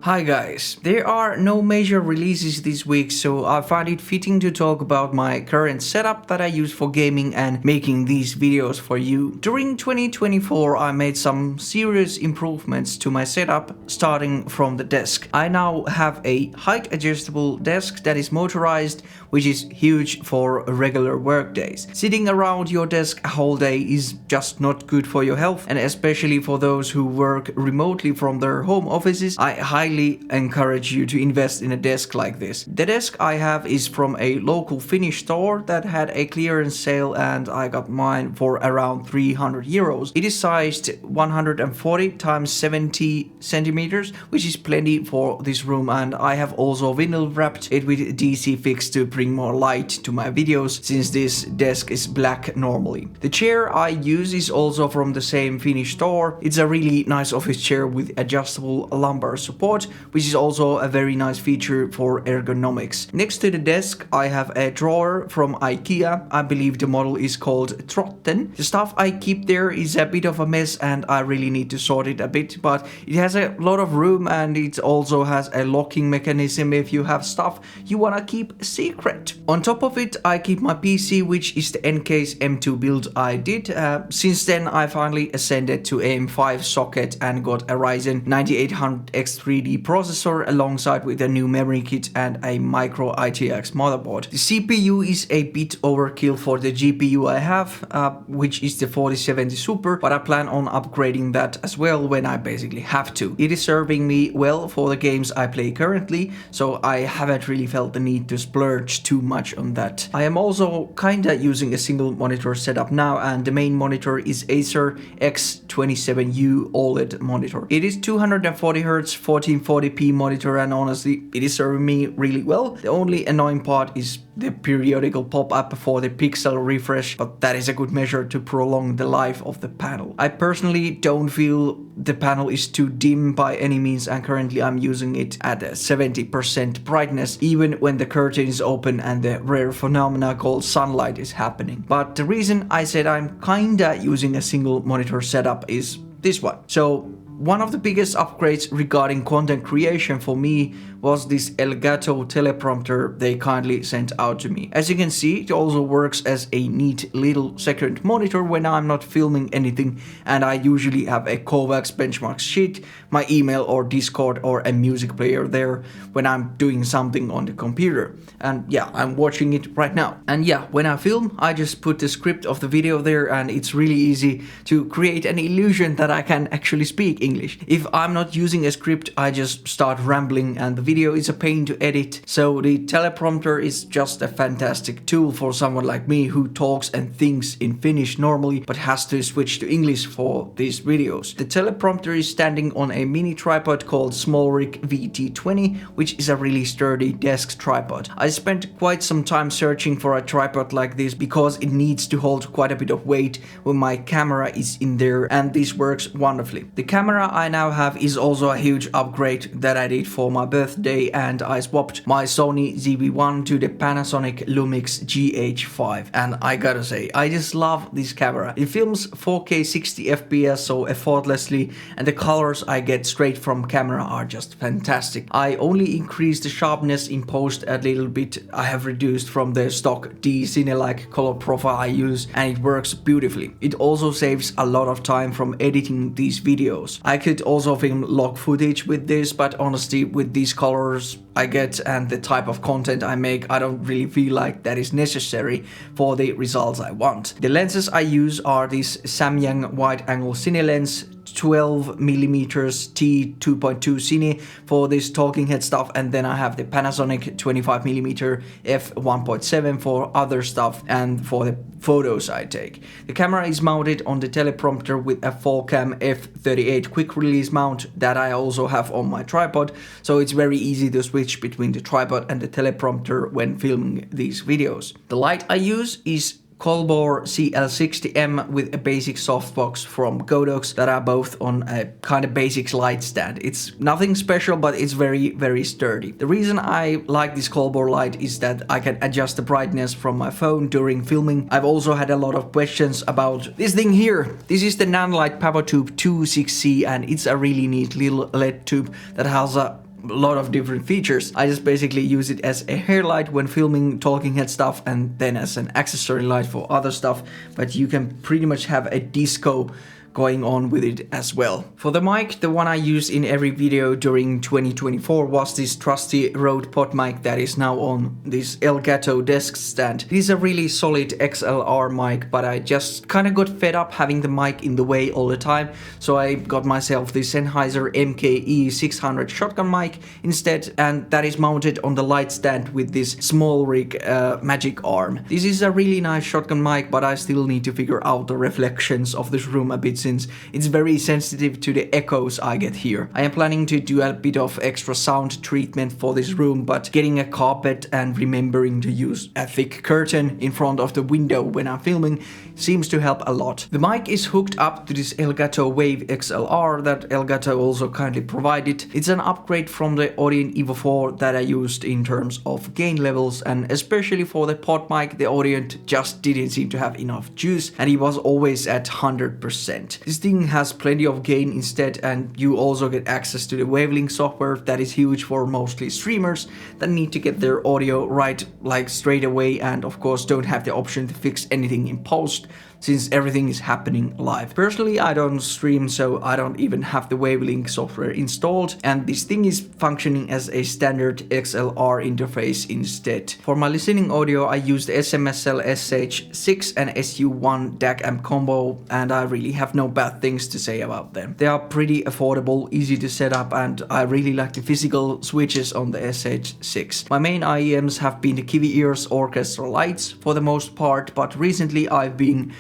Hi guys, there are no major releases this week, so I find it fitting to talk about my current setup that I use for gaming and making these videos for you. During 2024 I made some serious improvements to my setup, starting from the desk. I now have a height adjustable desk that is motorized, which is huge for regular work days. Sitting around your desk a whole day is just not good for your health, and especially for those who work remotely from their home offices, I highly encourage you to invest in a desk like this. The desk I have is from a local Finnish store that had a clearance sale, and I got mine for around 300 euros. It is sized 140 x 70 centimeters, which is plenty for this room, and I have also vinyl wrapped it with DC fix to bring more light to my videos, since this desk is black normally. The chair I use is also from the same Finnish store. It's a really nice office chair with adjustable lumbar support, which is also a very nice feature for ergonomics. Next to the desk I have a drawer from IKEA. I believe the model is called Trotten. The stuff I keep there is a bit of a mess and I really need to sort it a bit, but it has a lot of room and it also has a locking mechanism if you have stuff you wanna keep secret. On top of it I keep my PC, which is the NCase M2 build I did. Since then I finally ascended to AM5 socket and got a Ryzen 9800X3D processor alongside with a new memory kit and a micro ITX motherboard. The CPU is a bit overkill for the GPU I have, which is the 4070 Super, but I plan on upgrading that as well when I basically have to. It is serving me well for the games I play currently, so I haven't really felt the need to splurge too much on that. I am also kinda using a single monitor setup now, and the main monitor is Acer X27U OLED monitor. It is 240Hz 1440p monitor, and honestly it is serving me really well. The only annoying part is the periodical pop-up for the pixel refresh, but that is a good measure to prolong the life of the panel. I personally don't feel the panel is too dim by any means, and currently I'm using it at 70% brightness even when the curtain is open and the rare phenomena called sunlight is happening. But the reason I said I'm kinda using a single monitor setup is this one. So one of the biggest upgrades regarding content creation for me was this Elgato Teleprompter they kindly sent out to me. As you can see, it also works as a neat little second monitor when I'm not filming anything, and I usually have a Godox benchmark sheet, my email or Discord or a music player there when I'm doing something on the computer. And yeah, I'm watching it right now. And yeah, when I film, I just put the script of the video there, and it's really easy to create an illusion that I can actually speak English. If I'm not using a script, I just start rambling and the video is a pain to edit. So the teleprompter is just a fantastic tool for someone like me who talks and thinks in Finnish normally but has to switch to English for these videos. The teleprompter is standing on a mini tripod called SmallRig VT20, which is a really sturdy desk tripod. I spent quite some time searching for a tripod like this because it needs to hold quite a bit of weight when my camera is in there, and this works wonderfully. The camera I now have is also a huge upgrade that I did for my birthday, and I swapped my Sony ZV-1 to the Panasonic Lumix GH5, and I gotta say, I just love this camera. It films 4K 60 FPS so effortlessly, and the colors I get straight from camera are just fantastic. I only increased the sharpness in post a little bit. I have reduced from the stock Cine-like color profile I use, and it works beautifully. It also saves a lot of time from editing these videos. I could also film log footage with this, but honestly with these colors I get and the type of content I make, I don't really feel like that is necessary for the results I want. The lenses I use are this Samyang wide angle Cine lens, 12mm T2.2 Cine for this talking head stuff, and then I have the Panasonic 25mm f1.7 for other stuff and for the photos I take. The camera is mounted on the teleprompter with a 4cam f38 quick release mount that I also have on my tripod, so it's very easy to switch between the tripod and the teleprompter when filming these videos. The light I use is Colbor CL60M with a basic softbox from Godox that are both on a kind of basic light stand. It's nothing special, but it's very sturdy. The reason I like this Colbor light is that I can adjust the brightness from my phone during filming. I've also had a lot of questions about this thing here. This is the Nanlite Pavotube 26C, and it's a really neat little LED tube that has a a lot of different features. I just basically use it as a hair light when filming talking head stuff, and then as an accessory light for other stuff, but you can pretty much have a disco going on with it as well. For the mic, the one I used in every video during 2024 was this trusty Rode PodMic that is now on this Elgato desk stand. It is a really solid XLR mic, but I just kind of got fed up having the mic in the way all the time, so I got myself the Sennheiser MKE600 shotgun mic instead, and that is mounted on the light stand with this SmallRig Magic Arm. This is a really nice shotgun mic, but I still need to figure out the reflections of this room a bit, since it's very sensitive to the echoes I get here. I am planning to do a bit of extra sound treatment for this room, but getting a carpet and remembering to use a thick curtain in front of the window when I'm filming seems to help a lot. The mic is hooked up to this Elgato Wave XLR that Elgato also kindly provided. It's an upgrade from the Audient EVO 4 that I used in terms of gain levels, and especially for the PodMic, the Audient just didn't seem to have enough juice, and it was always at 100%. This thing has plenty of gain instead, and you also get access to the wavelength software that is huge for mostly streamers that need to get their audio right like straight away, and of course don't have the option to fix anything in post, since everything is happening live. Personally, I don't stream, so I don't even have the wavelength software installed, and this thing is functioning as a standard XLR interface instead. For my listening audio, I used SMSL SH6 and SU1 DAC amp combo, and I really have no bad things to say about them. They are pretty affordable, easy to set up, and I really like the physical switches on the SH6. My main IEMs have been the Kiwi Ears orchestra lights for the most part, but recently I've been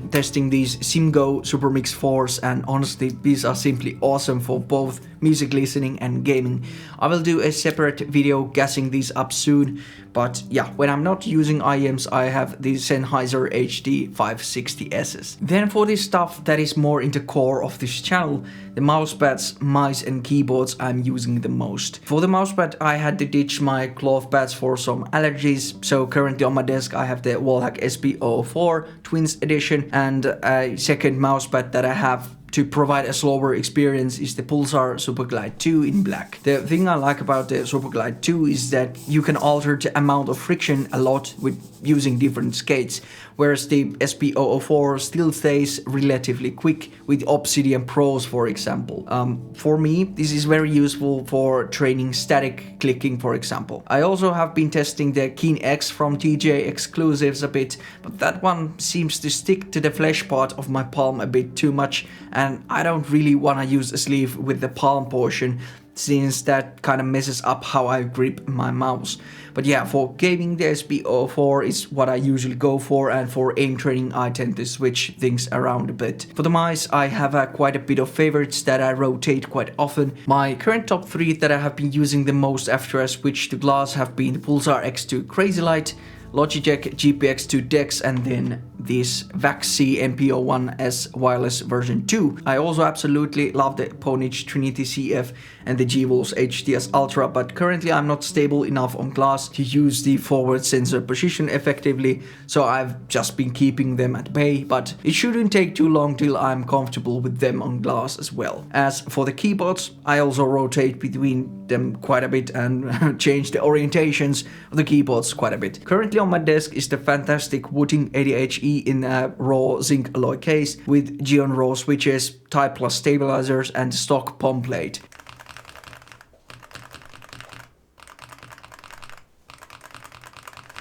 testing these SimGo SuperMix 4s, and honestly these are simply awesome for both music listening and gaming. I will do a separate video gassing these up soon, but yeah, when I'm not using IEMs I have the Sennheiser HD 560Ss. Then for this stuff that is more in the core of this channel, the mousepads, mice and keyboards I'm using the most. For the mousepad I had to ditch my cloth pads for some allergies, so currently on my desk I have the Wallhack SP004 Twins edition, and a second mousepad that I have to provide a slower experience is the Pulsar Superglide 2 in black. The thing I like about the Superglide 2 is that you can alter the amount of friction a lot with using different skates, whereas the SP004 still stays relatively quick with Obsidian Pros, for example. For me, this is very useful for training static clicking, for example. I also have been testing the Keen X from TJ Exclusives a bit, but that one seems to stick to the flesh part of my palm a bit too much, and I don't really want to use a sleeve with the palm portion, since that kind of messes up how I grip my mouse. But yeah, for gaming the SP004 is what I usually go for, and for aim training I tend to switch things around a bit. For the mice I have quite a bit of favorites that I rotate quite often. My current top 3 that I have been using the most after I switched to glass have been the Pulsar X2 Crazy Light, Logitech GPX2 Dex, and then this Vaxi MP01S wireless version 2. I also absolutely love the Ponich Trinity CF and the G-Wolves HTS Ultra, but currently I'm not stable enough on glass to use the forward sensor position effectively, so I've just been keeping them at bay, but it shouldn't take too long till I'm comfortable with them on glass as well. As for the keyboards, I also rotate between them quite a bit and change the orientations of the keyboards quite a bit. Currently on my desk is the fantastic Wooting 80HE in a raw zinc alloy case with Geon Raw switches, Type Plus stabilizers and stock POM plate.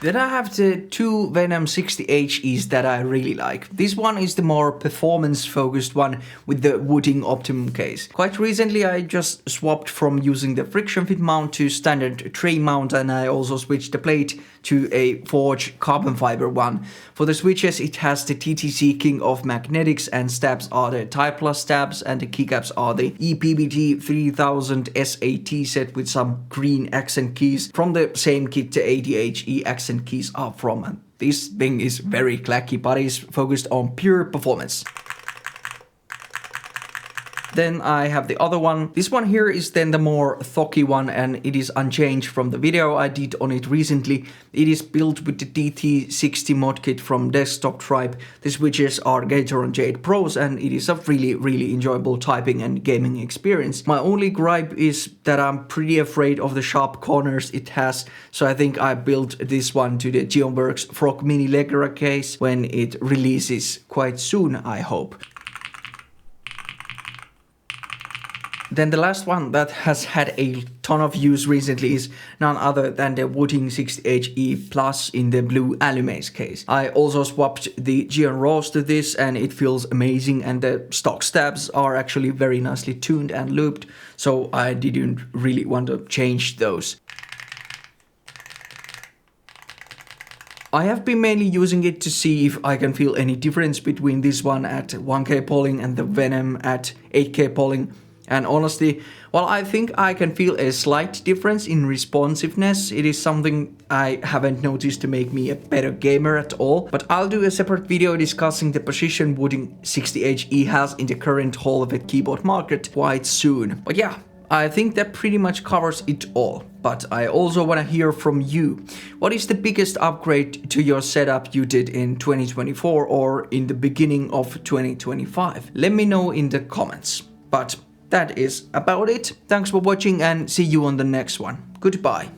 Then I have the two Venom 60HEs that I really like. This one is the more performance focused one with the Wooting Optimum case. Quite recently I just swapped from using the friction fit mount to standard tray mount, and I also switched the plate to a Forge carbon fiber one. For the switches it has the TTC King of Magnetics, and stabs are the Type Plus stabs, and the keycaps are the EPBT 3000 SAT set with some green accent keys from the same kit the 80HE accent keys are from, and this thing is very clacky but is focused on pure performance. Then I have the other one. This one here is then the more thocky one, and it is unchanged from the video I did on it recently. It is built with the DT60 mod kit from Desktop Tribe. The switches are Gateron Jade Pros, and it is a really enjoyable typing and gaming experience. My only gripe is that I'm pretty afraid of the sharp corners it has, so I think I built this one to the Geonworks Frog Mini Legra case when it releases quite soon, I hope. Then the last one that has had a ton of use recently is none other than the Wooting 60HE Plus in the blue Alumaze case. I also swapped the jerrorrs to this, and it feels amazing, and the stock stabs are actually very nicely tuned and looped, so I didn't really want to change those. I have been mainly using it to see if I can feel any difference between this one at 1K polling and the Venom at 8K polling. And honestly, while I think I can feel a slight difference in responsiveness, it is something I haven't noticed to make me a better gamer at all. But I'll do a separate video discussing the position Wooting 60HE has in the current holovet keyboard market quite soon. But yeah, I think that pretty much covers it all. But I also want to hear from you. What is the biggest upgrade to your setup you did in 2024 or in the beginning of 2025? Let me know in the comments. But that is about it. Thanks for watching and see you on the next one. Goodbye.